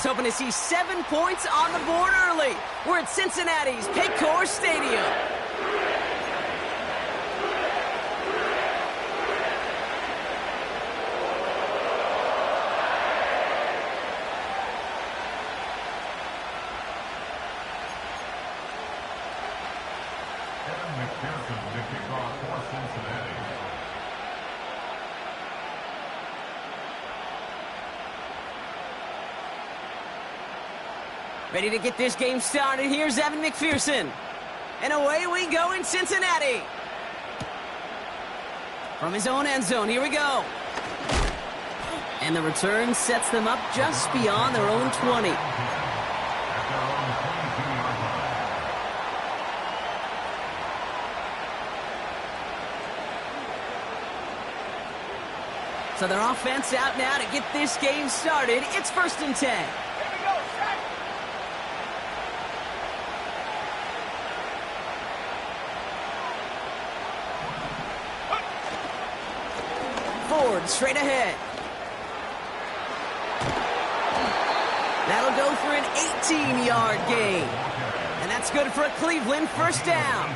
was hoping to see 7 points on the board early. We're at Cincinnati's Paycor Stadium. Ready to get this game started. Here's Evan McPherson. And away we go in Cincinnati. From his own end zone, here we go. And the return sets them up just beyond their own 20. So their offense out now to get this game started. It's 1st and 10. Ford straight ahead. That'll go for an 18-yard gain. And that's good for a Cleveland 1st down.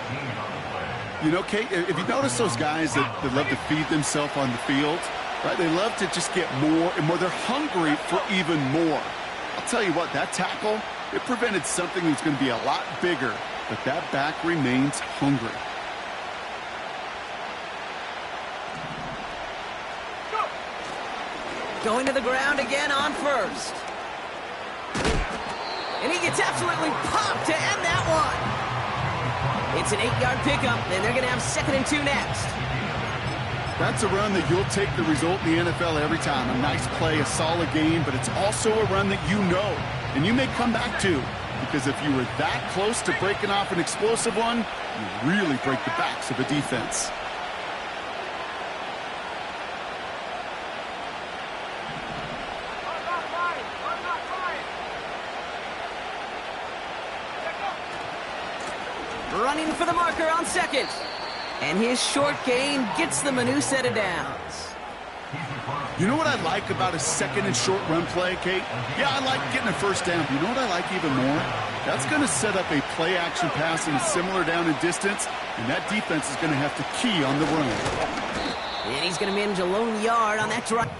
You know, Kate, if you notice those guys that love to feed themselves on the field, right? They love to just get more and more. They're hungry for even more. I'll tell you what, that tackle, it prevented something that's going to be a lot bigger, but that back remains hungry. Going to the ground again on 1st. And he gets absolutely popped to end that one. It's an 8-yard pickup, and they're going to have 2nd and 2 next. That's a run that you'll take the result in the NFL every time. A nice play, a solid game, but it's also a run that you know, and you may come back to. Because if you were that close to breaking off an explosive one, you really break the backs of a defense. Running for the marker on 2nd. And his short gain gets them a new set of downs. You know what I like about a 2nd and short run play, Kate? Yeah, I like getting a 1st down. But you know what I like even more? That's going to set up a play-action pass and similar down in distance, and that defense is going to have to key on the run. And he's going to manage a lone yard on that drive.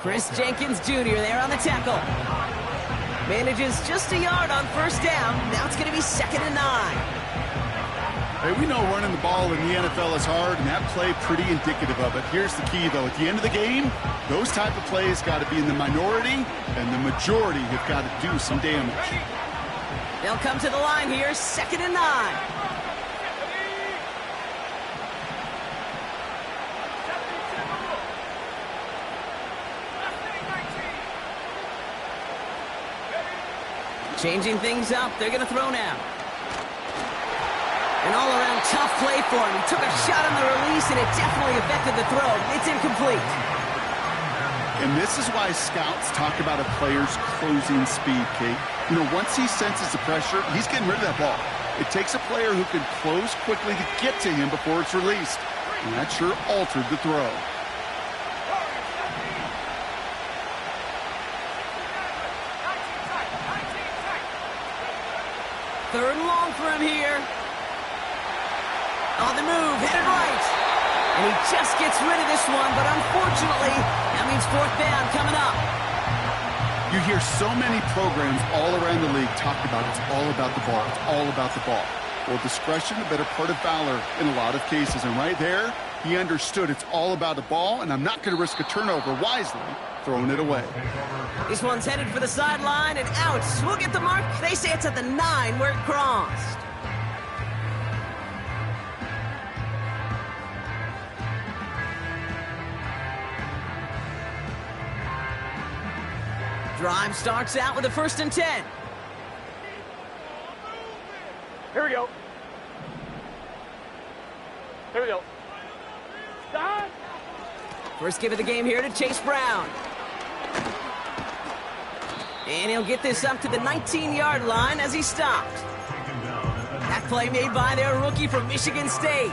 Chris Jenkins Jr. there on the tackle. Manages just a yard on 1st down. Now it's going to be 2nd and 9. Hey, we know running the ball in the NFL is hard, and that play pretty indicative of it. Here's the key, though. At the end of the game, those type of plays got to be in the minority, and the majority have got to do some damage. They'll come to the line here, 2nd and 9. Changing things up, they're going to throw now. An all-around tough play for him. He took a shot on the release, and it definitely affected the throw. It's incomplete. And this is why scouts talk about a player's closing speed, Kate. You know, once he senses the pressure, he's getting rid of that ball. It takes a player who can close quickly to get to him before it's released. And that sure altered the throw. Third and long for him here. On the move, headed right. And he just gets rid of this one, but unfortunately, that means 4th down coming up. You hear so many programs all around the league talk about it's all about the ball. It's all about the ball. Well, discretion, the better part of valor in a lot of cases. And right there, he understood it's all about the ball, and I'm not going to risk a turnover wisely, throwing it away. This one's headed for the sideline and out. We'll get the mark. They say it's at the 9 where it crossed. Drive starts out with a 1st and 10. Here we go. Here we go. Stop. First give of the game here to Chase Brown. And he'll get this up to the 19-yard line as he stopped. That play made by their rookie from Michigan State.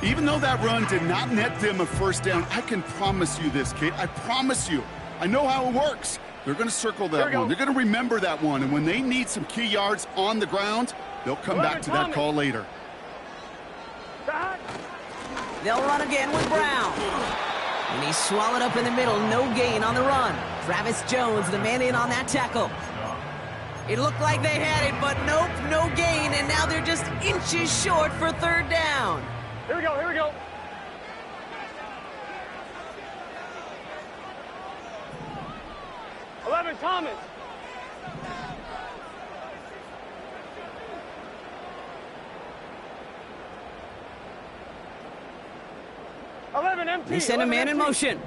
Even though that run did not net them a 1st down, I can promise you this, Kate. I promise you. I know how it works. They're going to circle that one. They're going to remember that one. And when they need some key yards on the ground, they'll come back to that call later. They'll run again with Brown. And he's swallowed up in the middle. No gain on the run. Travis Jones, the man in on that tackle. It looked like they had it, but nope, no gain. And now they're just inches short for 3rd down. Here we go, here we go. Thomas. They send a man in motion.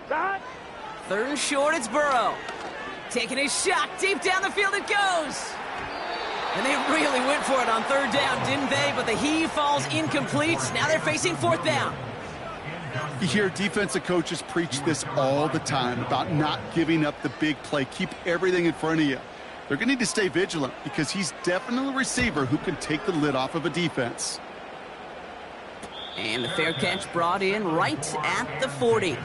That. 3rd and short, it's Burrow. Taking his shot, deep down the field it goes. And they really went for it on 3rd down, didn't they? But the heave falls incomplete. Now they're facing 4th down. You hear defensive coaches preach this all the time about not giving up the big play. Keep everything in front of you. They're going to need to stay vigilant because he's definitely a receiver who can take the lid off of a defense. And the fair catch brought in right at the 40.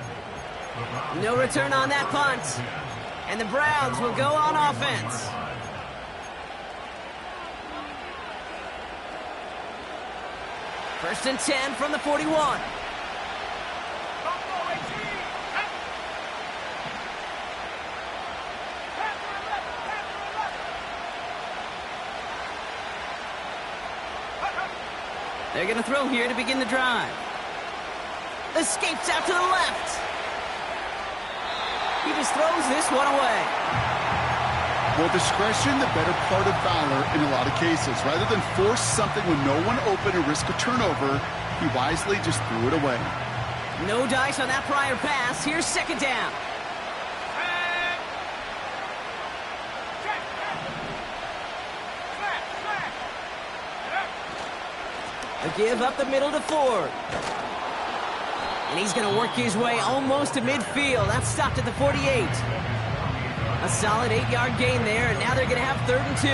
No return on that punt. And the Browns will go on offense. First and 10 from the 41. They're going to throw here to begin the drive. Escapes out to the left. He just throws this one away. Well, discretion, the better part of valor in a lot of cases. Rather than force something when no one open and risk a turnover, he wisely just threw it away. No dice on that prior pass. Here's 2nd down. A give up the middle to Ford. And he's going to work his way almost to midfield. That's stopped at the 48. A solid 8-yard gain there, and now they're going to have 3rd and 2.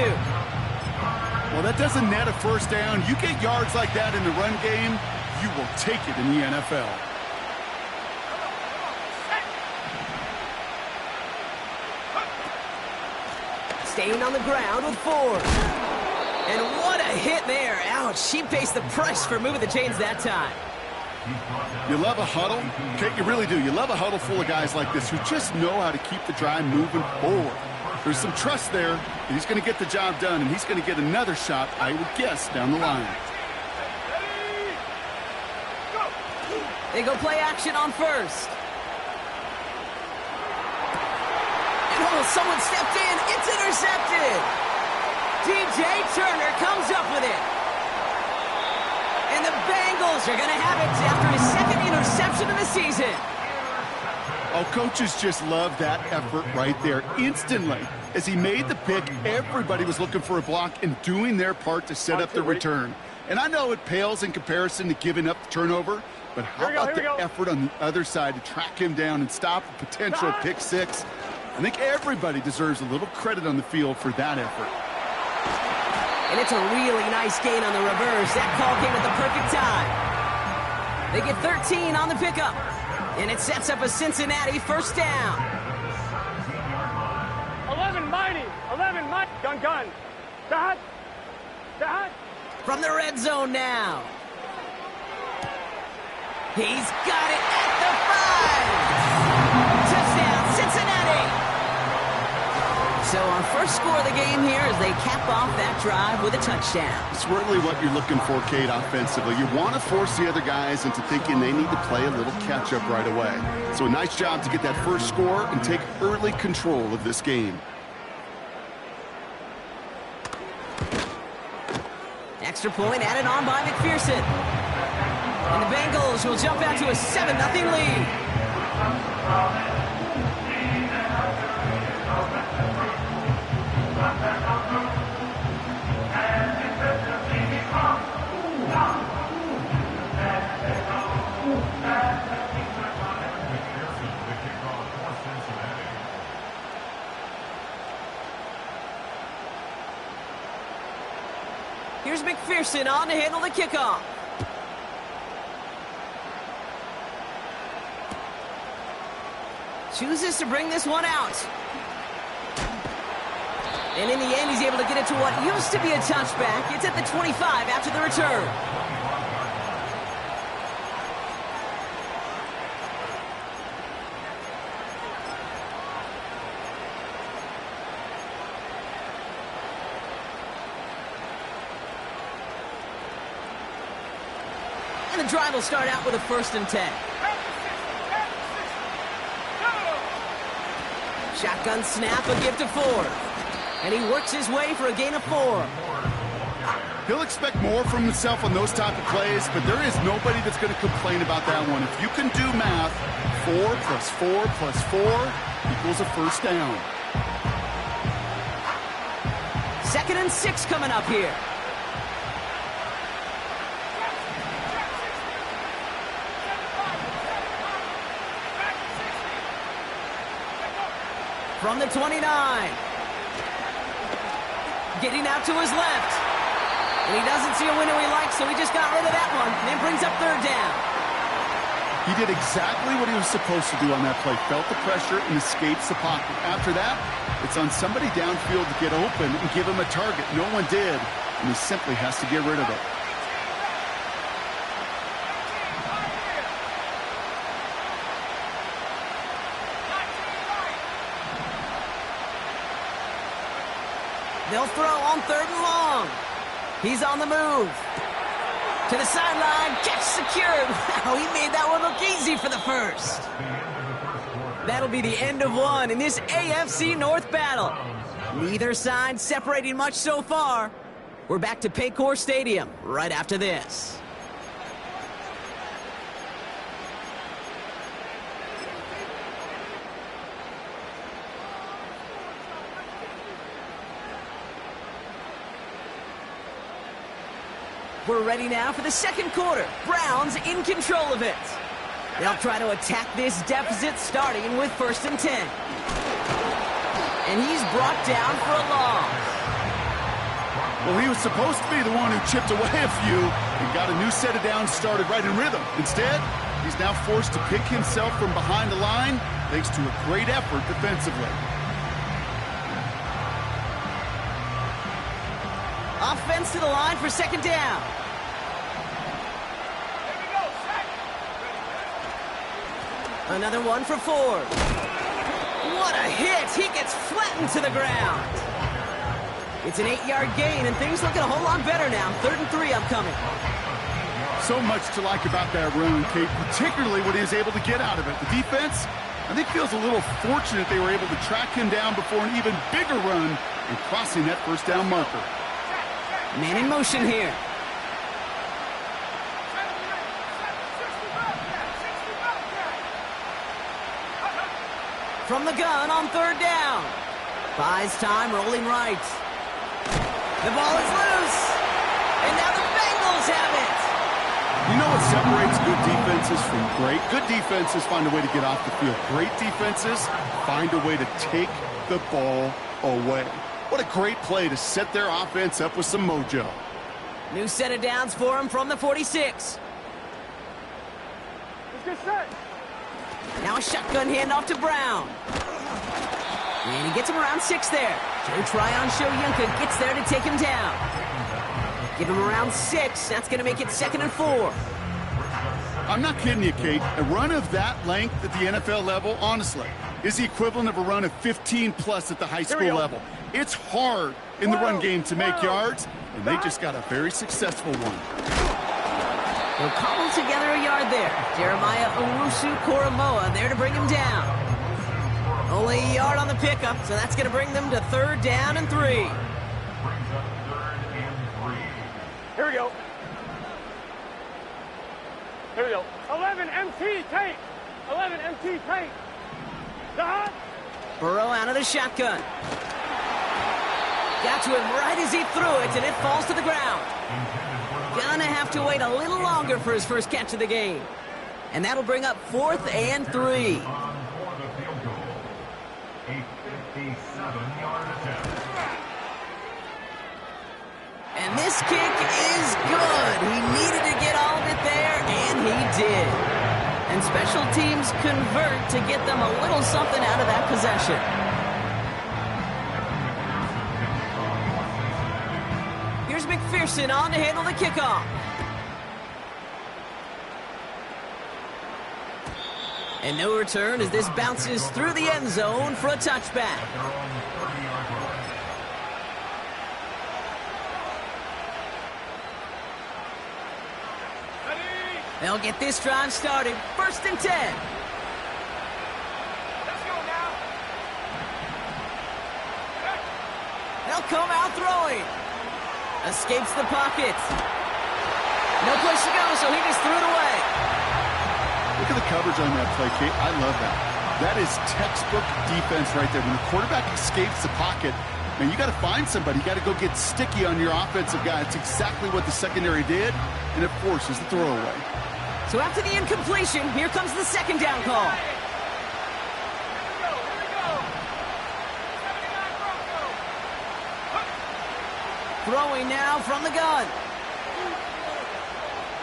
Well, that doesn't net a 1st down. You get yards like that in the run game, you will take it in the NFL. Staying on the ground with Ford. And what a hit there. Ouch, she pays the price for moving the chains that time. You love a huddle? Okay, you really do. You love a huddle full of guys like this who just know how to keep the drive moving forward. There's some trust there. He's going to get the job done, and he's going to get another shot, I would guess, down the line. They go play action on 1st. And oh, someone stepped in. It's intercepted. DJ Turner comes up with it. And the Bengals are going to have it after his 2nd interception of the season. Oh, coaches just love that effort right there. Instantly, as he made the pick, everybody was looking for a block and doing their part to set up the return. And I know it pales in comparison to giving up the turnover, but how about the effort on the other side to track him down and stop a potential pick 6? I think everybody deserves a little credit on the field for that effort. And it's a really nice gain on the reverse. That call came at the perfect time. They get 13 on the pickup. And it sets up a Cincinnati 1st down. 11 mighty. 11 mighty. Gun. Dot. From the red zone now. He's got it at the 5. Touchdown, Cincinnati. So our first score of the game here as they cap off that drive with a touchdown. It's really what you're looking for, Kate, offensively. You want to force the other guys into thinking they need to play a little catch-up right away. So a nice job to get that first score and take early control of this game. Extra point added on by McPherson. And the Bengals will jump out to a 7-0 lead. Here's McPherson on to handle the kickoff. Chooses to bring this one out. And in the end, he's able to get it to what used to be a touchback. It's at the 25 after the return. And the drive will start out with a 1st and 10. Shotgun snap, a give to Ford. And he works his way for a gain of 4. He'll expect more from himself on those type of plays, but there is nobody that's going to complain about that one. If you can do math, 4 plus 4 plus 4 equals a 1st down. 2nd and 6 coming up here. From the 29. Getting out to his left. And he doesn't see a window he likes, so he just got rid of that one. And then brings up 3rd down. He did exactly what he was supposed to do on that play. Felt the pressure and escapes the pocket. After that, it's on somebody downfield to get open and give him a target. No one did, and he simply has to get rid of it. They'll throw on 3rd and long. He's on the move. To the sideline, catch secured. Wow, he made that one look easy for the 1st. That'll be the end of one in this AFC North battle. Neither side separating much so far. We're back to Paycor Stadium right after this. We're ready now for the 2nd quarter. Browns in control of it. They'll try to attack this deficit starting with 1st and 10. And he's brought down for a loss. Well, he was supposed to be the one who chipped away a few and got a new set of downs started right in rhythm. Instead, he's now forced to pick himself from behind the line thanks to a great effort defensively. Offense to the line for 2nd down. Another one for Ford. What a hit! He gets flattened to the ground. It's an 8-yard gain, and things looking a whole lot better now. 3rd and 3 upcoming. So much to like about that run, Kate, particularly what he was able to get out of it. The defense, I think, feels a little fortunate they were able to track him down before an even bigger run and crossing that 1st down marker. Man in motion here. From the gun on 3rd down. Buys time, rolling right. The ball is loose. And now the Bengals have it. You know what separates good defenses from great? Good defenses find a way to get off the field. Great defenses find a way to take the ball away. What a great play to set their offense up with some mojo. New set of downs for him from the 46. Let's get set. Now a shotgun handoff to Brown. And he gets him around 6 there. Joe Tryon Shoyinka gets there to take him down. Give him around 6. That's going to make it 2nd and 4. I'm not kidding you, Kate. A run of that length at the NFL level, honestly, is the equivalent of a run of 15-plus at the high school level. It's hard in the run game to make yards, and they just got a very successful one. They'll cobble together a yard there. Jeremiah Owusu-Koramoah there to bring him down. Only a yard on the pickup, so that's going to bring them to 3rd down and 3. Here we go. Here we go. 11 MT tape. 11 MT tape. Burrow out of the shotgun. Got to him right as he threw it, and it falls to the ground. Gonna have to wait a little longer for his first catch of the game. And that'll bring up 4th and 3. And this this kick is good. He needed to get all of it there, and he did. And special teams convert to get them a little something out of that possession. Here's McPherson on to handle the kickoff. And no return as this bounces through the end zone for a touchback. They'll get this drive started. 1st and 10. Let's go now. They'll come out throwing. Escapes the pocket. No place to go, so he just threw it away. Look at the coverage on that play, Kate. I love that. That is textbook defense right there. When the quarterback escapes the pocket, man, you got to find somebody. You got to go get sticky on your offensive guy. It's exactly what the secondary did, and it forces the throwaway. So after the incompletion, here comes the 2nd down call. Here we go. 79 Bronco. Throwing now from the gun.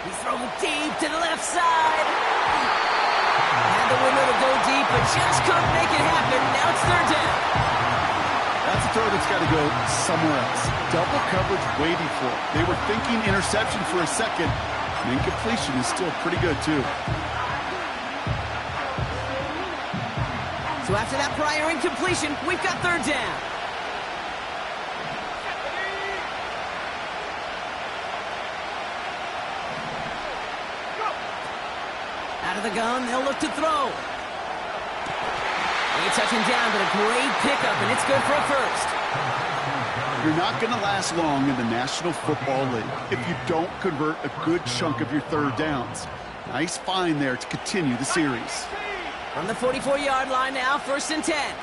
He's thrown deep to the left side. Had the window to go deep, but just couldn't make it happen. Now it's 3rd down. That's a throw that's got to go somewhere else. Double coverage waiting for it. They were thinking interception for a second. And incompletion is still pretty good, too. So after that prior incompletion, we've got 3rd down. Out of the gun, they'll look to throw. They touch him down, but a great pickup, and it's good for a 1st. You're not going to last long in the National Football League if you don't convert a good chunk of your 3rd downs. Nice find there to continue the series. From the 44-yard line now, 1st and 10.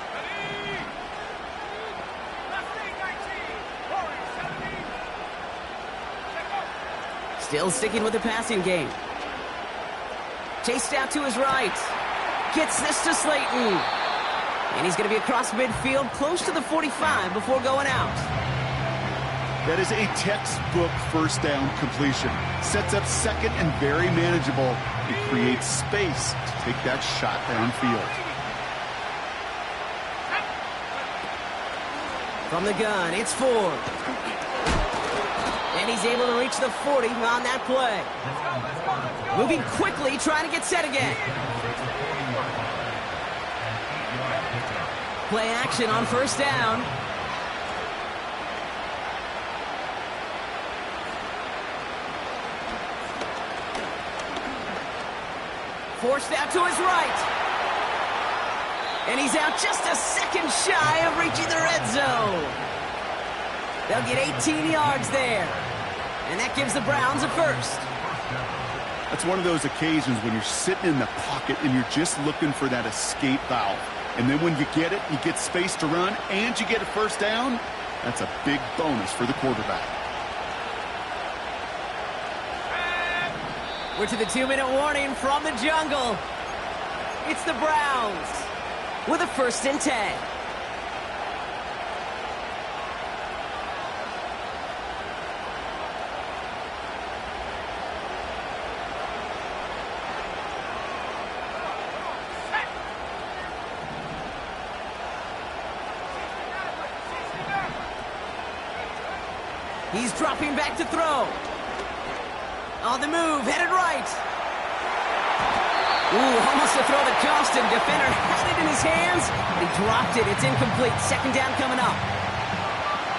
Still sticking with the passing game. Chased out to his right. Gets this to Slayton. And he's going to be across midfield, close to the 45 before going out. That is a textbook 1st down completion. Sets up 2nd and very manageable. It creates space to take that shot downfield. From the gun, it's Ford. And he's able to reach the 40 on that play. Moving quickly, trying to get set again. Play action on 1st down. Forced out to his right. And he's out just a second shy of reaching the red zone. They'll get 18 yards there. And that gives the Browns a 1st. That's one of those occasions when you're sitting in the pocket and you're just looking for that escape valve. And then when you get it, you get space to run, and you get a 1st down. That's a big bonus for the quarterback. We're to the 2-minute warning from the jungle. It's the Browns with a 1st and 10. He's dropping back to throw. On the move, headed right. Ooh, almost a throw that cost him. Defender had it in his hands, but he dropped it. It's incomplete. 2nd down coming up.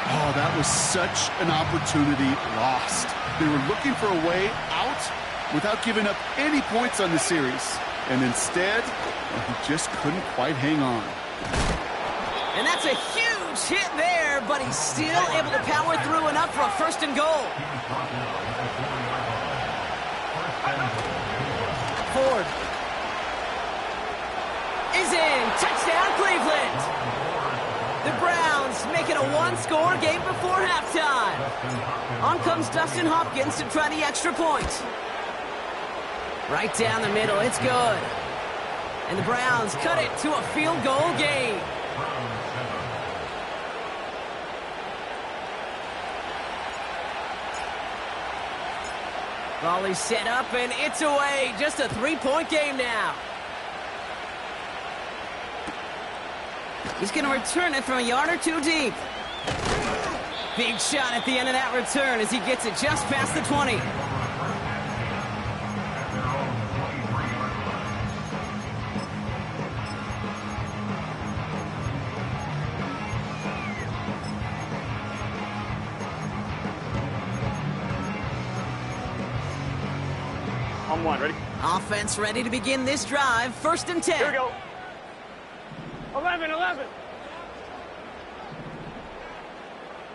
Oh, that was such an opportunity lost. They were looking for a way out without giving up any points on the series. And instead, he just couldn't quite hang on. And that's a huge hit there, but he's still able to power through enough for a 1st and goal. Ford is in. Touchdown, Cleveland. The Browns make it a 1-score game before halftime. On comes Dustin Hopkins to try the extra point. Right down the middle, it's good. And the Browns cut it to a field goal game. Volley set up, and it's away. Just a three-point game now. He's going to return it from a yard or two deep. Big shot at the end of that return as he gets it just past the 20. On one, ready? Offense ready to begin this drive. 1st and 10. Here we go. 11, 11.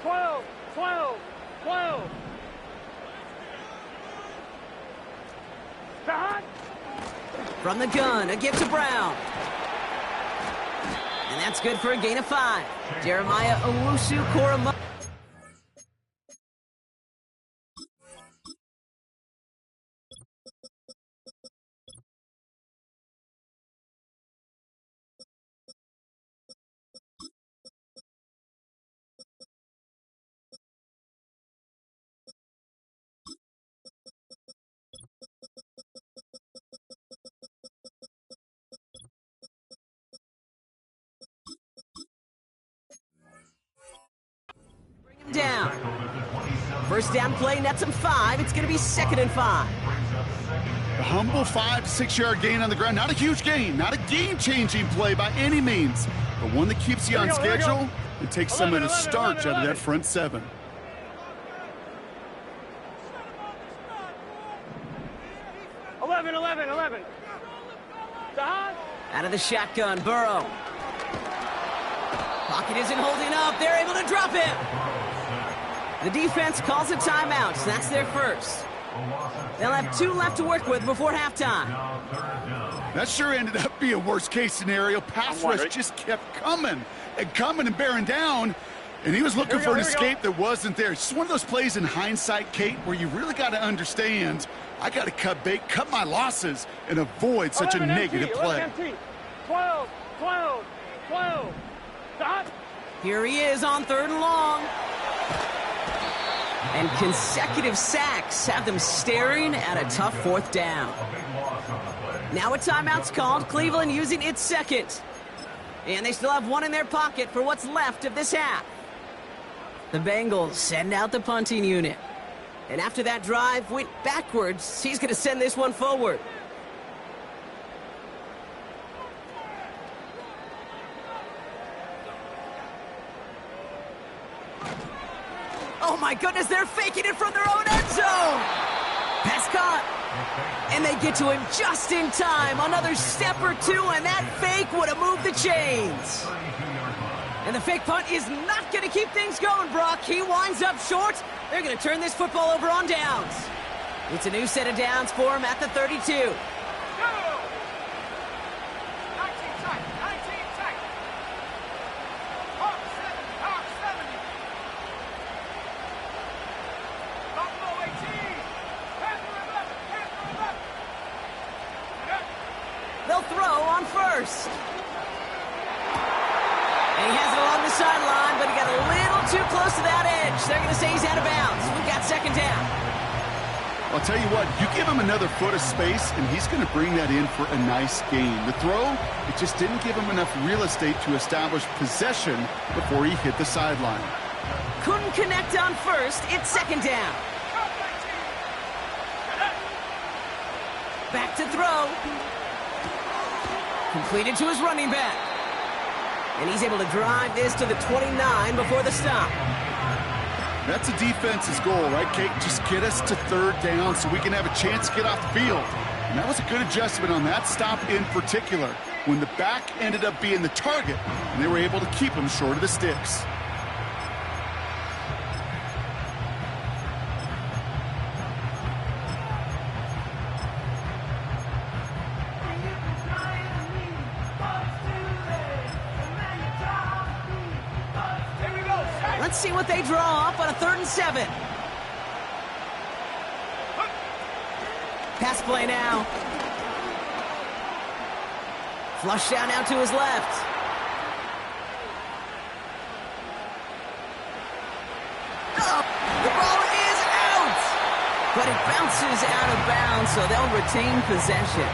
12, 12, 12. Stop. From the gun, a give to Brown. And that's good for a gain of 5. Jeremiah Owusu-Koramoah. Down. 1st down play, nets him 5. It's going to be 2nd and 5. A humble 5 to 6 yard gain on the ground. Not a huge gain, not a game-changing play by any means, but one that keeps you on schedule and takes some of the starch out of that front 7. Out of the shotgun, Burrow. Pocket isn't holding up. They're able to drop him. The defense calls a timeout. So that's their first. They'll have 2 left to work with before halftime. That sure ended up being a worst-case scenario. Pass rush just kept coming and bearing down, and he was looking for an escape that wasn't there. It's just one of those plays in hindsight, Kate, where you really got to understand, I got to cut bait, cut my losses, and avoid such a negative play. 12, 12, 12. Stop. Here he is on 3rd and long. And consecutive sacks have them staring at a tough 4th down. Now a timeout's called. Cleveland using its 2nd. And they still have 1 in their pocket for what's left of this half. The Bengals send out the punting unit. And after that drive went backwards, he's going to send this one forward. Oh my goodness, they're faking it from their own end zone. Pass caught. And they get to him just in time. Another step or 2, and that fake would have moved the chains. And the fake punt is not going to keep things going, Brock. He winds up short. They're going to turn this football over on downs. It's a new set of downs for him at the 32. They'll throw on 1st. And he has it along the sideline, but he got a little too close to that edge. They're going to say he's out of bounds. We've got 2nd down. I'll tell you what, you give him another foot of space, and he's going to bring that in for a nice gain. The throw, it just didn't give him enough real estate to establish possession before he hit the sideline. Couldn't connect on 1st. It's 2nd down. Back to throw. Completed to his running back. And he's able to drive this to the 29 before the stop. That's a defense's goal, right, Kate? Just get us to 3rd down so we can have a chance to get off the field. And that was a good adjustment on that stop in particular, when the back ended up being the target, and they were able to keep him short of the sticks. Let's see what they draw up on a 3rd and 7. Pass play now. Flush down now to his left. Oh, the ball is out! but it bounces out of bounds, so they'll retain possession.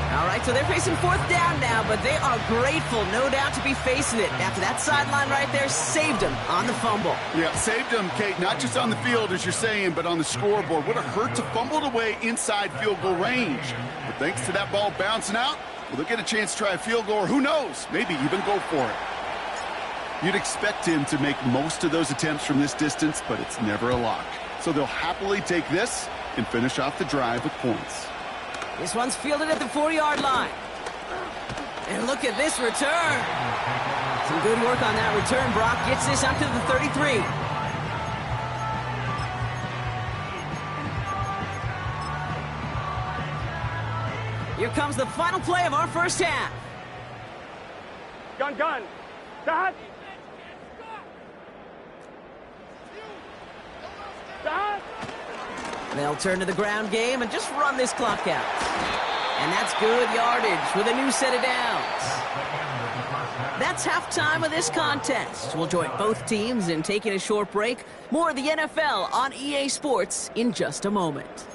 All right, so they're facing fourth down now, but they are grateful, no doubt, to be facing it. After that sideline right there saved them on the fumble. Yeah, saved them, Kate, not just on the field, as you're saying, but on the scoreboard. Would have hurt to fumble it away inside field goal range. But thanks to that ball bouncing out, well, they'll get a chance to try a field goal, or who knows, maybe even go for it. You'd expect him to make most of those attempts from this distance, but it's never a lock. So they'll happily take this and finish off the drive with points. This one's fielded at the 4-yard line. And look at this return. Some good work on that return. Brock gets this up to the 33. Here comes the final play of our first half. Gun. Dot. Dot. They'll turn to the ground game and just run this clock out. And that's good yardage with a new set of downs. That's halftime of this contest. We'll join both teams in taking a short break. More of the NFL on EA Sports in just a moment.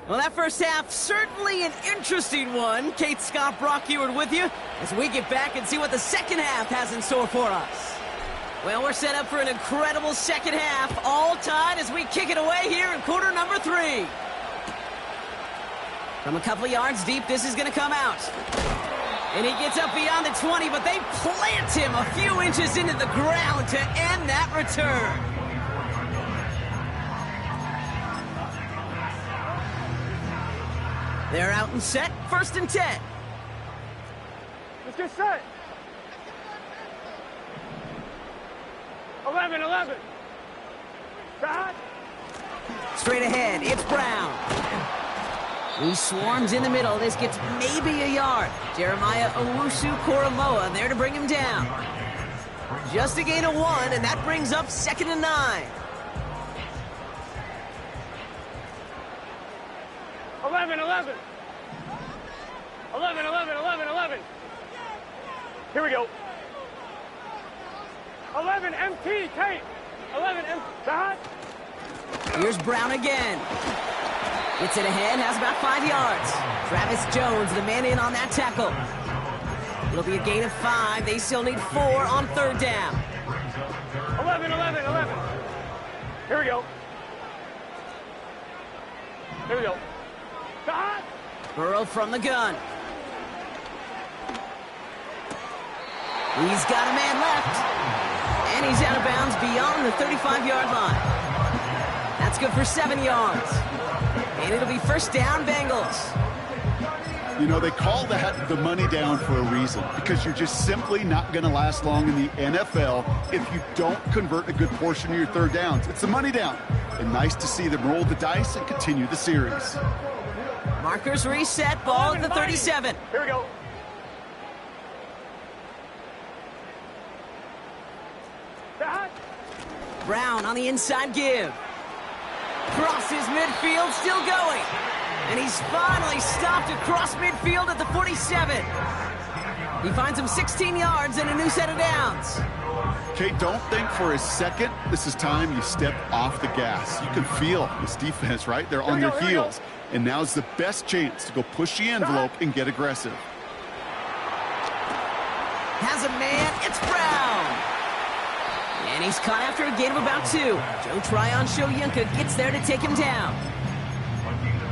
Well, that first half, certainly an interesting one. Kate, Scott, Brock Ewart with you as we get back and see what the second half has in store for us. Well, we're set up for an incredible second half, all tied as we kick it away here in quarter number 3. From a couple of yards deep, this is going to come out. And he gets up beyond the 20, but they plant him a few inches into the ground to end that return. They're out and set, 1st and 10. Let's get set. 11. Dot. Straight ahead, it's Brown. He swarms in the middle. This gets maybe a yard. Jeremiah Owusu-Koramoah there to bring him down. Just a gain of 1, and that brings up 2nd and 9. 11. Here we go. 11 MT, Kate. 11 MT. Dot. Here's Brown again. Gets it ahead, has about 5 yards. Travis Jones, the man in on that tackle. It'll be a gain of 5. They still need 4 on 3rd down. 11. Here we go. Dot. Burrow from the gun. He's got a man left. And he's out of bounds beyond the 35-yard line. That's good for 7 yards. And it'll be 1st down, Bengals. You know, they call that the money down for a reason, because you're just simply not going to last long in the NFL if you don't convert a good portion of your 3rd downs. It's the money down. And nice to see them roll the dice and continue the series. Markers reset, ball at the 37. Here we go. Dot. Brown on the inside give. Crosses midfield, still going. And he's finally stopped across midfield at the 47. He finds him 16 yards and a new set of downs. Kate, don't think for a second this is time you step off the gas. You can feel this defense, right? They're on their heels. And now's the best chance to go push the envelope and get aggressive. Has a man, it's Brown. And he's caught after a gain of about 2. Joe Tryon-Shoyinka gets there to take him down.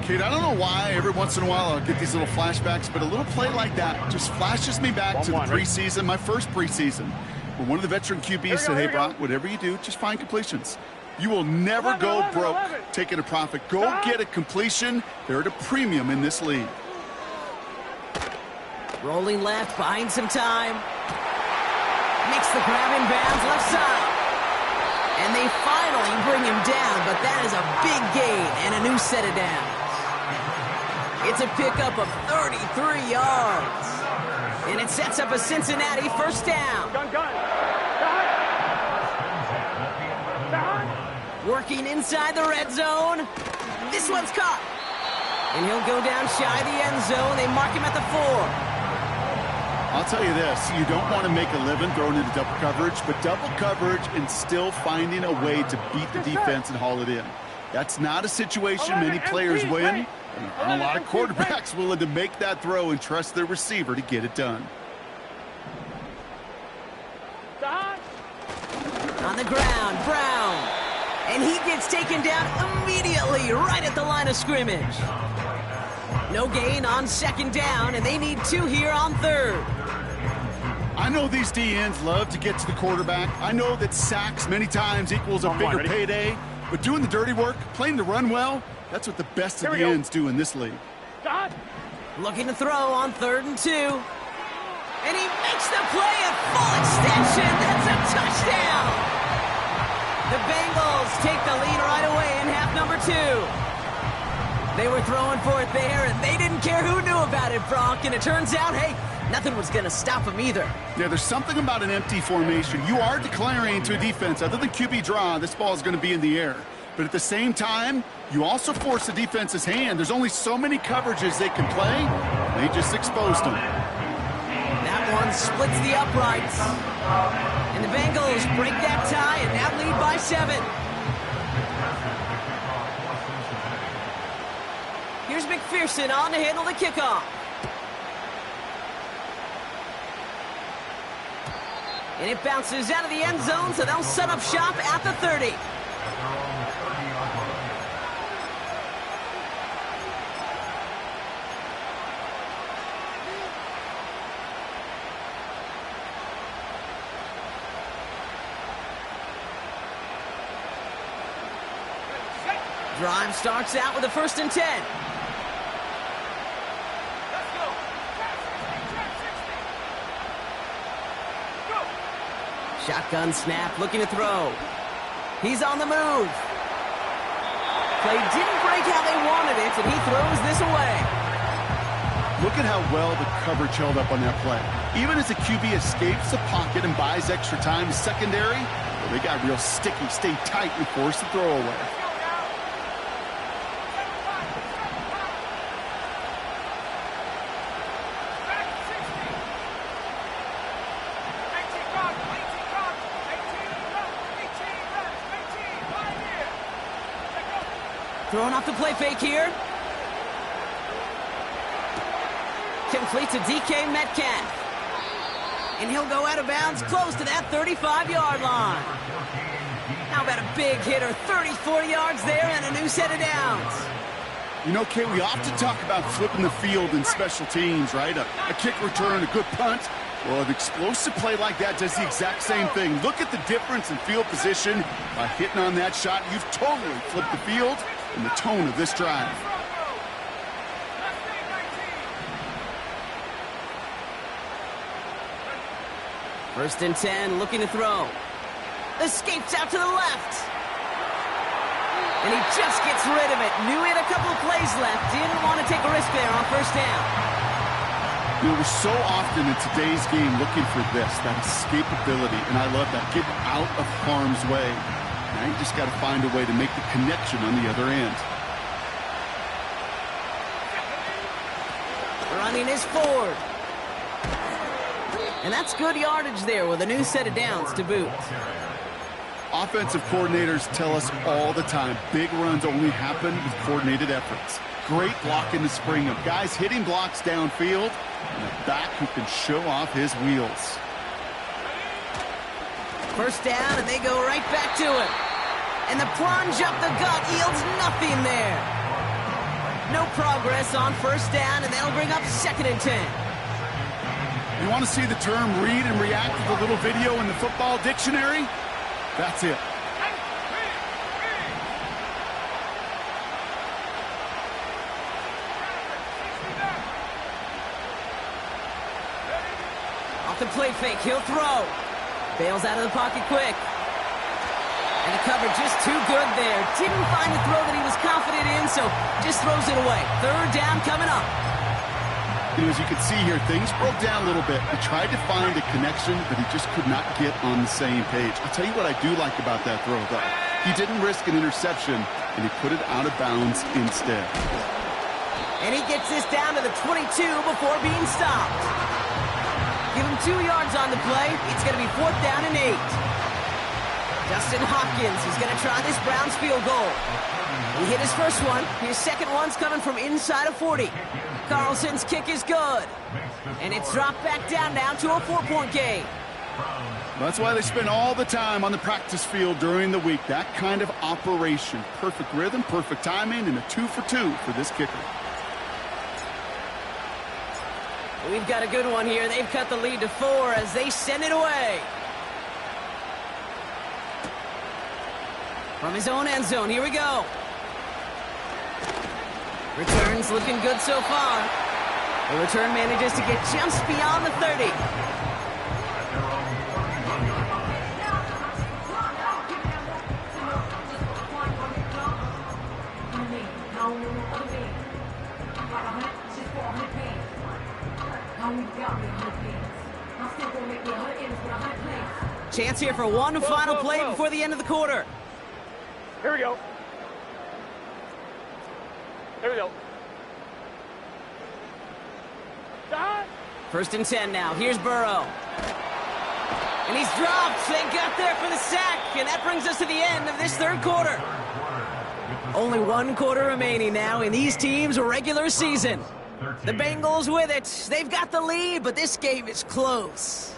Kate, I don't know why every once in a while I'll get these little flashbacks, but a little play like that just flashes me back to the preseason, my first preseason, where one of the veteran QBs said, hey, Brock, whatever you do, just find completions. You will never go broke taking a profit. Go get a completion. They're at a premium in this league. Rolling left, buying some time. Makes the grab in bounds left side. And they finally bring him down, but that is a big gain and a new set of downs. It's a pickup of 33 yards. And it sets up a Cincinnati 1st down. Gun. Working inside the red zone. This one's caught. And he'll go down shy of the end zone. They mark him at the 4. I'll tell you this, you don't want to make a living throwing into double coverage, but double coverage and still finding a way to beat the defense and haul it in. That's not a situation many players win, and there aren't a lot of quarterbacks willing to make that throw and trust their receiver to get it done. On the ground, Brown. And he gets taken down immediately right at the line of scrimmage. No gain on second down, and they need 2 here on third. I know these DNs love to get to the quarterback. I know that sacks many times equals a bigger payday, but doing the dirty work, playing the run well, that's what the best of the ends do in this league. Looking to throw on 3rd and 2. And he makes the play at full extension. That's a touchdown. The Bengals take the lead right away in half number 2. They were throwing for it there, and they didn't care who knew about it, Brock. And it turns out, hey, nothing was going to stop them either. Yeah, there's something about an empty formation. You are declaring to a defense, other than QB draw, this ball is going to be in the air. But at the same time, you also force the defense's hand. There's only so many coverages they can play. They just exposed them. That one splits the uprights. And the Bengals break that tie and now lead by 7. Here's McPherson on to handle the kickoff. And it bounces out of the end zone, so they'll set up shop at the 30. Drive starts out with a 1st and 10. Shotgun snap, looking to throw. He's on the move. Play didn't break how they wanted it, and he throws this away. Look at how well the coverage held up on that play. Even as the QB escapes the pocket and buys extra time, secondary, well, they got real sticky, stay tight, and force the throw away. Throwing off the play fake here. Complete to DK Metcalf. And he'll go out of bounds close to that 35-yard line. How about a big hitter, 34 yards there and a new set of downs. You know, Kate, we often talk about flipping the field in special teams, right? A kick return, a good punt. Well, an explosive play like that does the exact same thing. Look at the difference in field position. By hitting on that shot, you've totally flipped the field and the tone of this drive. First and 10, looking to throw. Escapes out to the left. And he just gets rid of it. Knew he had a couple of plays left. Didn't want to take a risk there on 1st down. You know, we're so often in today's game looking for this, that escapability, and I love that. Get out of harm's way. Now you just got to find a way to make the connection on the other end. Running is Ford. And that's good yardage there with a new set of downs to boot. Offensive coordinators tell us all the time, big runs only happen with coordinated efforts. Great block in the spring of guys hitting blocks downfield, and a back who can show off his wheels. First down, and they go right back to it. And the plunge up the gut yields nothing there. No progress on 1st down, and they'll bring up 2nd and 10. You want to see the term read and react to the little video in the football dictionary? That's it. Off the play fake, he'll throw. Bails out of the pocket quick. And the cover just too good there. Didn't find the throw that he was confident in, so just throws it away. 3rd down coming up. As you can see here, things broke down a little bit. He tried to find a connection, but he just could not get on the same page. I'll tell you what I do like about that throw, though. He didn't risk an interception, and he put it out of bounds instead. And he gets this down to the 22 before being stopped. Give him 2 yards on the play. It's going to be 4th down and 8. Justin Hopkins is going to try this Browns field goal. He hit his first one. His second one's coming from inside of 40. Carlson's kick is good. And it's dropped back down now to a 4-point game. That's why they spend all the time on the practice field during the week. That kind of operation. Perfect rhythm, perfect timing, and a 2 for 2 for this kicker. We've got a good one here. They've cut the lead to 4 as they send it away. From his own end zone, here we go. Returns looking good so far. The return manages to get just beyond the 30. Chance here for one final play before the end of the quarter. Here we go. Here we go. Stop. 1st and 10 now. Here's Burrow. And he's dropped. They got there for the sack. And that brings us to the end of this 3rd quarter. Only 1 quarter remaining now in these teams' regular season. The Bengals with it. They've got the lead, but this game is close.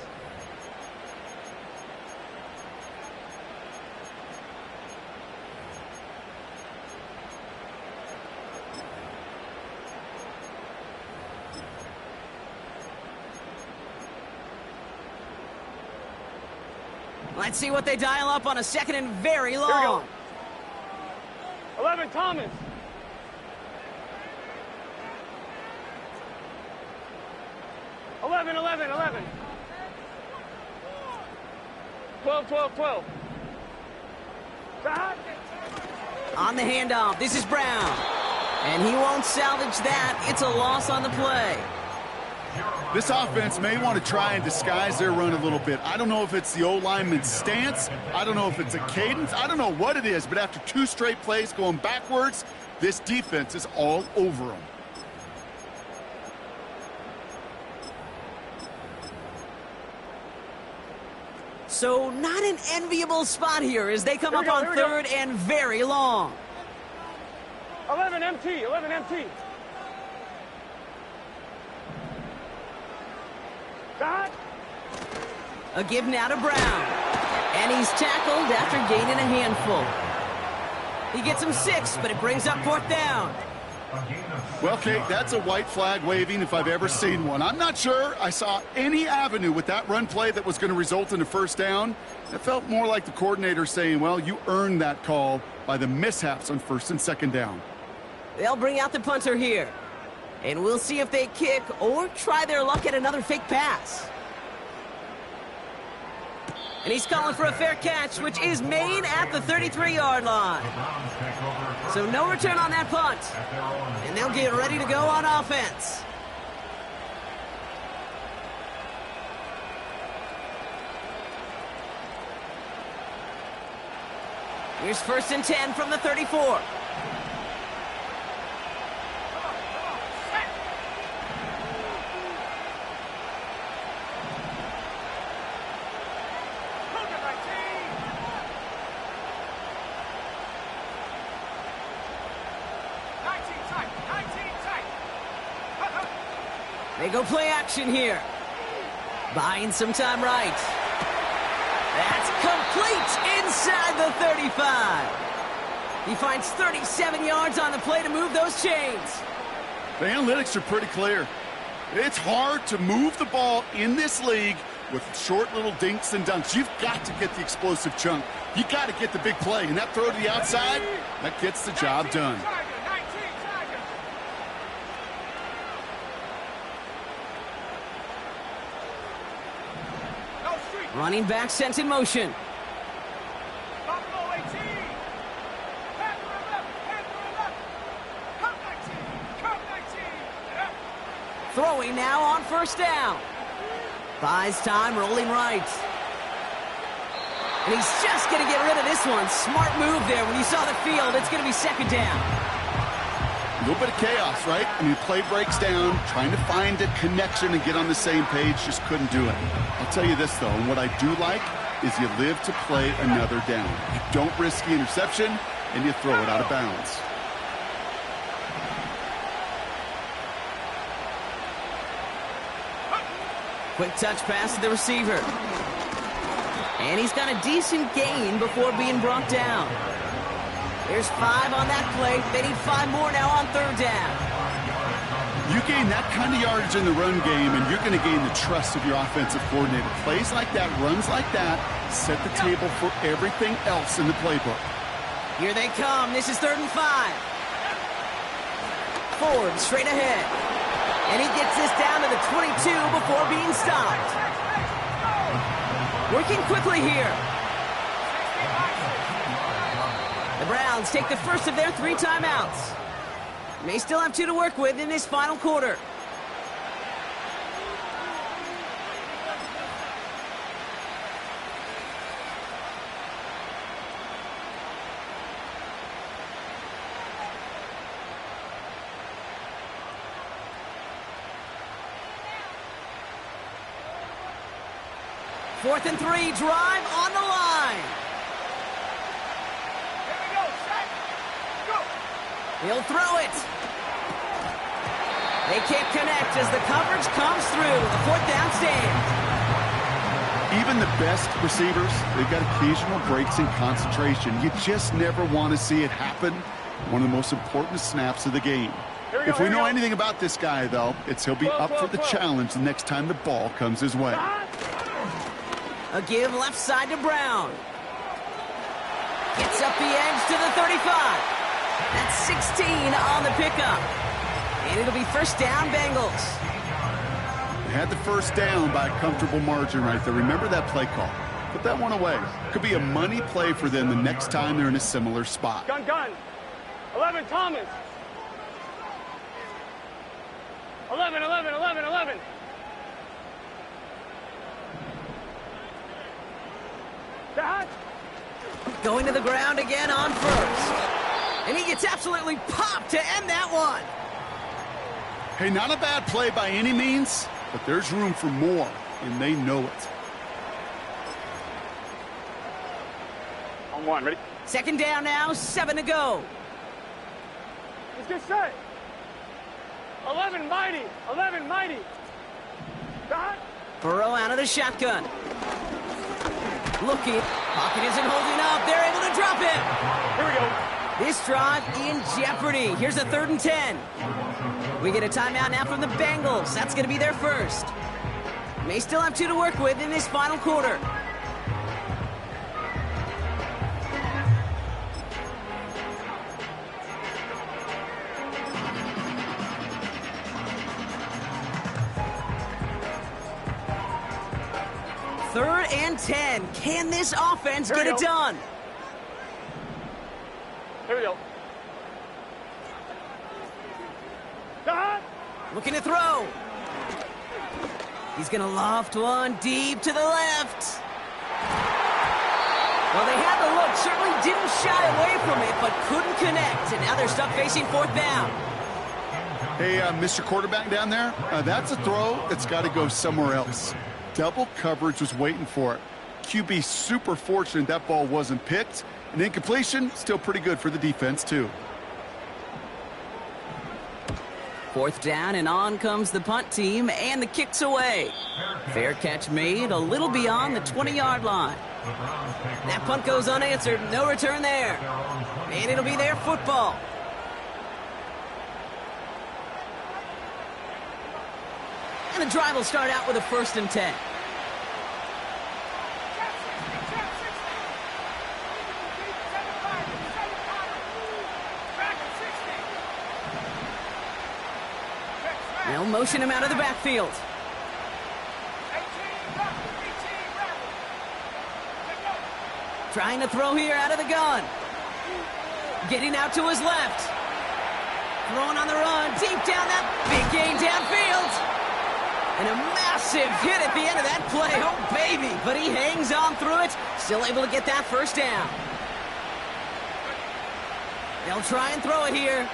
Let's see what they dial up on a 2nd and very long. 11, Thomas. 11. 12. Stop. On the handoff, this is Brown. And he won't salvage that. It's a loss on the play. This offense may want to try and disguise their run a little bit. I don't know if it's the O-lineman's stance. I don't know if it's a cadence. I don't know what it is, but after 2 straight plays going backwards, this defense is all over them. So not an enviable spot here as they come up on 3rd and very long. 11 MT. God. A give now to Brown. And he's tackled after gaining a handful. He gets him 6, but it brings up 4th down. Well, Kate, that's a white flag waving if I've ever seen one. I'm not sure I saw any avenue with that run play that was going to result in a 1st down. It felt more like the coordinator saying, well, you earned that call by the mishaps on 1st and 2nd down. They'll bring out the punter here. And we'll see if they kick or try their luck at another fake pass. And he's calling for a fair catch, which is made at the 33-yard line. So no return on that punt. And they'll get ready to go on offense. Here's 1st and 10 from the 34. They go play action here. Buying some time right. That's complete inside the 35. He finds 37 yards on the play to move those chains. The analytics are pretty clear. It's hard to move the ball in this league with short little dinks and dunks. You've got to get the explosive chunk. You got to get the big play. And that throw to the outside, that gets the job done. Running back sent in motion. Throwing now on 1st down. Buys time, rolling right. And he's just going to get rid of this one. Smart move there. When you saw the field, it's going to be 2nd down. A little bit of chaos, right? I mean, play breaks down, trying to find a connection and get on the same page, just couldn't do it. I'll tell you this, though, and what I do like is you live to play another down. You don't risk the interception, and you throw it out of bounds. Quick touch pass to the receiver. And he's got a decent gain before being brought down. There's 5 on that play. They need 5 more now on 3rd down. You gain that kind of yardage in the run game, and you're going to gain the trust of your offensive coordinator. Plays like that, runs like that, set the table for everything else in the playbook. Here they come. This is 3rd and 5. Ford straight ahead. And he gets this down to the 22 before being stopped. Working quickly here. The Browns take the first of their 3 timeouts. May still have 2 to work with in this final quarter. Fourth and 3, drive on the line. Here we go, set, go. He'll throw it. They can't connect as the coverage comes through. The 4th down stand. Even the best receivers, they've got occasional breaks in concentration. You just never want to see it happen. One of the most important snaps of the game. If we know anything about this guy, though, it's he'll be up for the challenge the next time the ball comes his way. A give left side to Brown. Gets up the edge to the 35. That's 16 on the pickup. And it'll be 1st down, Bengals. They had the 1st down by a comfortable margin right there. Remember that play call. Put that one away. Could be a money play for them the next time they're in a similar spot. Gun. 11, Thomas. 11. That. Going to the ground again on 1st. And he gets absolutely popped to end that one. Hey, not a bad play by any means, but there's room for more, and they know it. On 1, ready? 2nd down now, 7 to go. Let's get set. 11, mighty. That. Burrow out of the shotgun. Looking. Pocket isn't holding up. They're able to drop it. Here we go. This drive in jeopardy. Here's a 3rd and 10. We get a timeout now from the Bengals. That's going to be their first. May still have 2 to work with in this final quarter. Third and 10. Can this offense get it done? Here we go. Looking to throw. He's going to loft one deep to the left. Well, they had the look. Certainly didn't shy away from it, but couldn't connect. And now they're stuck facing 4th down. Hey, Mr. Quarterback down there, that's a throw that's got to go somewhere else. Double coverage was waiting for it. QB super fortunate that ball wasn't picked. And incompletion, still pretty good for the defense, too. 4th down, and on comes the punt team, and the kick's away. Fair catch made a little beyond the 20-yard line. That punt goes unanswered. No return there. And it'll be their football. And the drive will start out with a 1st and 10. They'll motion him out of the backfield. Trying to throw here out of the gun. Getting out to his left. Throwing on the run. Deep down that big gain downfield. And a massive hit at the end of that play. Oh, baby. But he hangs on through it. Still able to get that 1st down. They'll try and throw it here.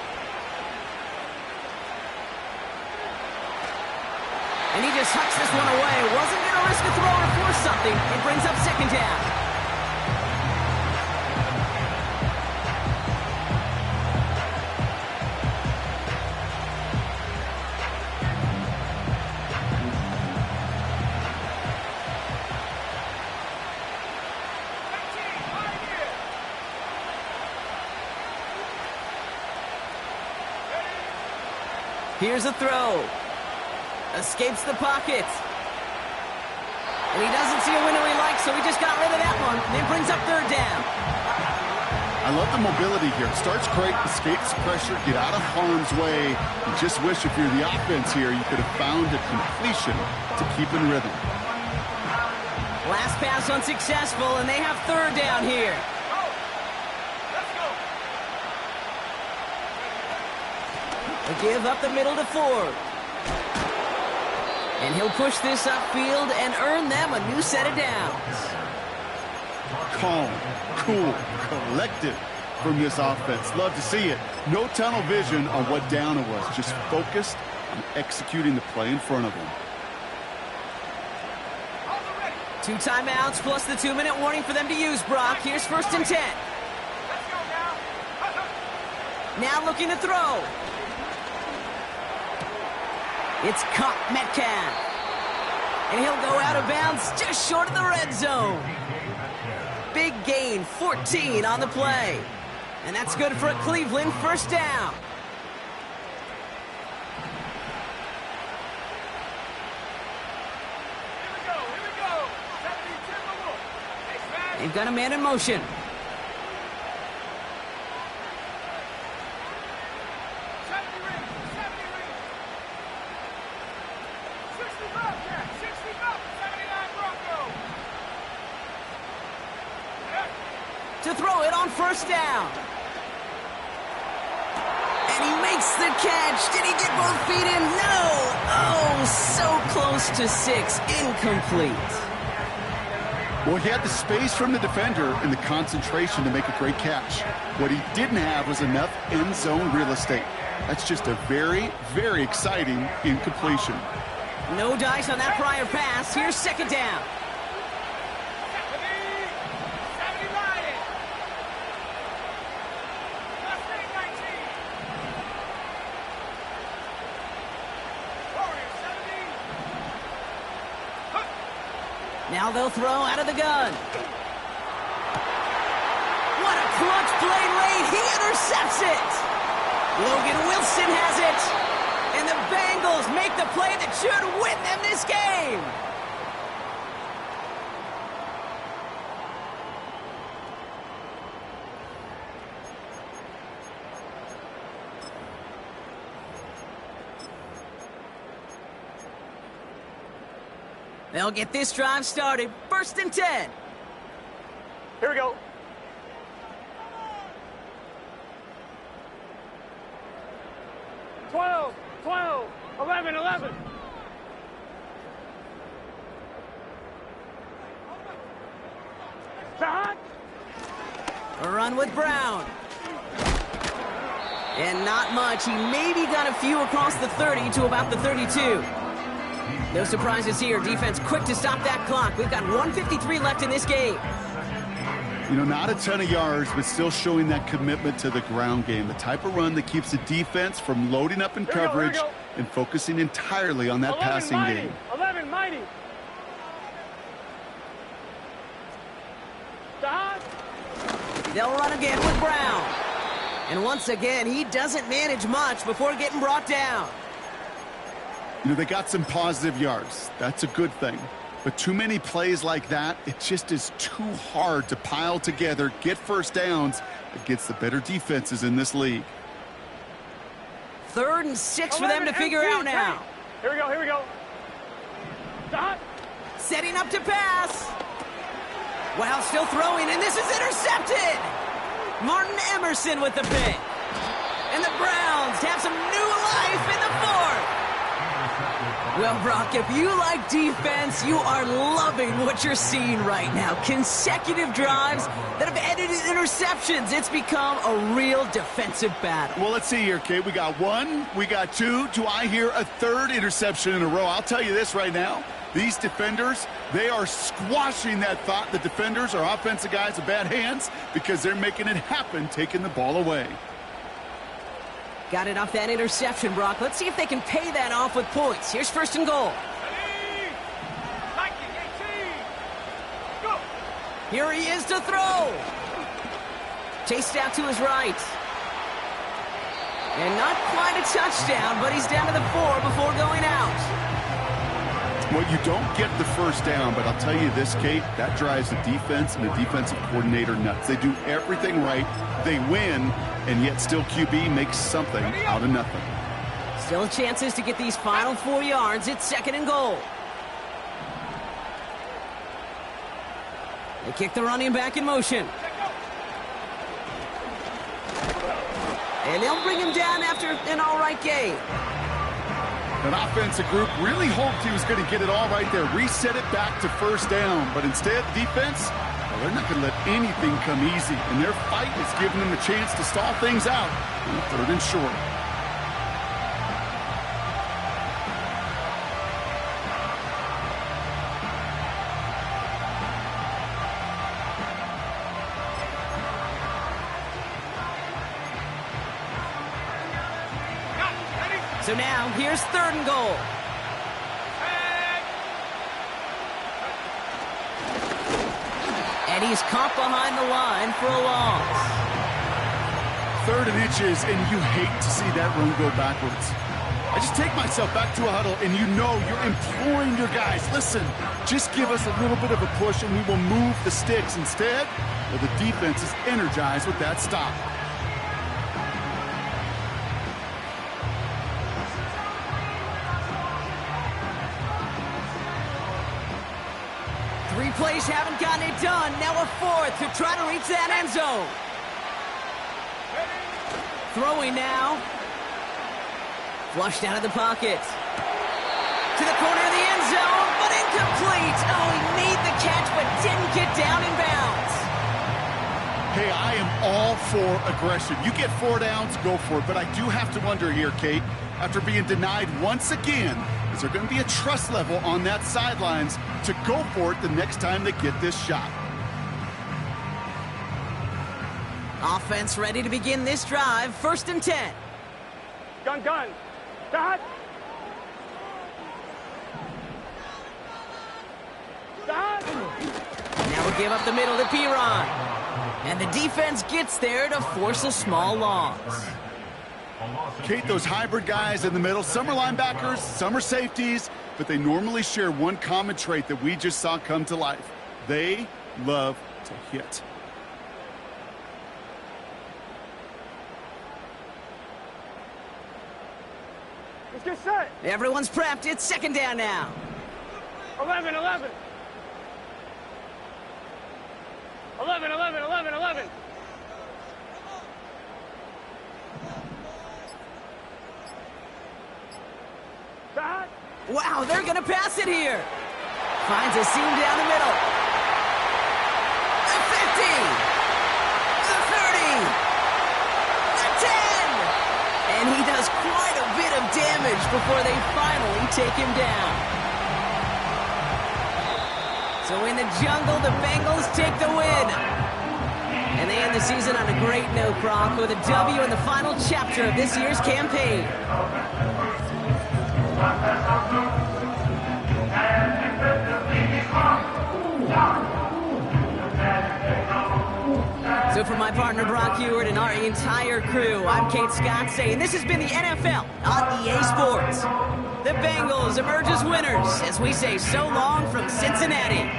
And he just hucks this one away. Wasn't going to risk a throw or force something. It brings up second down. Here's a throw. Escapes the pocket. And he doesn't see a window he likes, so he just got rid of that one. And it brings up third down. I love the mobility here. Starts great, escapes pressure, get out of harm's way. You just wish if you're the offense here, you could have found a completion to keep in rhythm. Last pass unsuccessful, and they have third down here. They give up the middle to Ford. And he'll push this upfield and earn them a new set of downs. Calm, cool, collected from this offense. Love to see it. No tunnel vision on what down it was. Just focused on executing the play in front of them. 2 timeouts plus the 2-minute warning for them to use, Brock. Here's 1st and 10. Now looking to throw. It's caught Metcalf. And he'll go out of bounds just short of the red zone. Big gain, 14 on the play. And that's good for a Cleveland first down. Here we go. They've got a man in motion. To throw it on first down. And he makes the catch. Did he get both feet in? No. Oh, so close to 6. Incomplete. Well, he had the space from the defender and the concentration to make a great catch. What he didn't have was enough end zone real estate. That's just a very, very exciting incompletion. No dice on that prior pass. Here's second down. Now they'll throw out of the gun. What a clutch play late. He intercepts it. Logan Wilson has it. And the Bengals make the play that should win them this game. They'll get this drive started. 1st and 10. Here we go. Twelve, 11, 11. Shot. A run with Brown. And not much. He maybe got a few across the 30 to about the 32. No surprises here. Defense quick to stop that clock. We've got 1:53 left in this game. You know, not a ton of yards, but still showing that commitment to the ground game. The type of run that keeps the defense from loading up in coverage and focusing entirely on that passing game. 11, mighty. Dodge. They'll run again with Brown. And once again, he doesn't manage much before getting brought down. You know, they got some positive yards. That's a good thing. But too many plays like that, it just is too hard to pile together, get first downs against the better defenses in this league. 3rd and 6 for them to figure out now. Here we go. Dot. Setting up to pass. While still throwing, and this is intercepted. Martin Emerson with the pick. And the Browns have some new life in the 4th. Well, Brock, if you like defense, you are loving what you're seeing right now. Consecutive drives that have ended in interceptions. It's become a real defensive battle. Well, let's see here, Kate. We got one, we got two. Do I hear a third interception in a row? I'll tell you this right now. These defenders, they are squashing that thought. The defenders are offensive guys with bad hands because they're making it happen, taking the ball away. Got it off that interception, Brock. Let's see if they can pay that off with points. Here's first and goal. Here he is to throw. Chased out to his right. And not quite a touchdown, but he's down to the 4 before going out. Well, you don't get the first down, but I'll tell you this, Kate, that drives the defense and the defensive coordinator nuts. They do everything right. They win, and yet still QB makes something out of nothing. Still chances to get these final 4 yards. It's second and goal. They kick the running back in motion. And they'll bring him down after an all-right game. An offensive group really hoped he was going to get it all right there, reset it back to first down. But instead, defense, well, they're not going to let anything come easy. And their fight is giving them a chance to stall things out on third and short. So now, here's third and goal. And he's caught behind the line for a loss. 3rd and inches, and you hate to see that run go backwards. I just take myself back to a huddle, and you know you're imploring your guys, listen, just give us a little bit of a push, and we will move the sticks. Instead, well, the defense is energized with that stop. 3 plays haven't gotten it done. Now a 4th to try to reach that end zone. Throwing now. Flushed out of the pocket. To the corner of the end zone, but incomplete. Oh, he made the catch, but didn't get down in bounds. Hey, I am all for aggression. You get 4 downs, go for it. But I do have to wonder here, Kate, after being denied once again, is there going to be a trust level on that sidelines to go for it the next time they get this shot? Offense ready to begin this drive. 1st and 10. Gun. Dot. Now we give up the middle to Piron. And the defense gets there to force a small loss. Kate, those hybrid guys in the middle, some are linebackers, some are safeties, but they normally share one common trait that we just saw come to life. They love to hit. Let's get set. Everyone's prepped. It's 2nd down now. 11. 11. Dot. Wow, they're going to pass it here. Finds a seam down the middle. The 50. The 30. The 10. And he does quite a bit of damage before they finally take him down. So in the jungle, the Bengals take the win. And they end the season on a great note, Brock, with a W in the final chapter of this year's campaign. So for my partner Brock Heward and our entire crew, I'm Kate Scott saying this has been the NFL on EA Sports. The Bengals emerge as winners as we say so long from Cincinnati.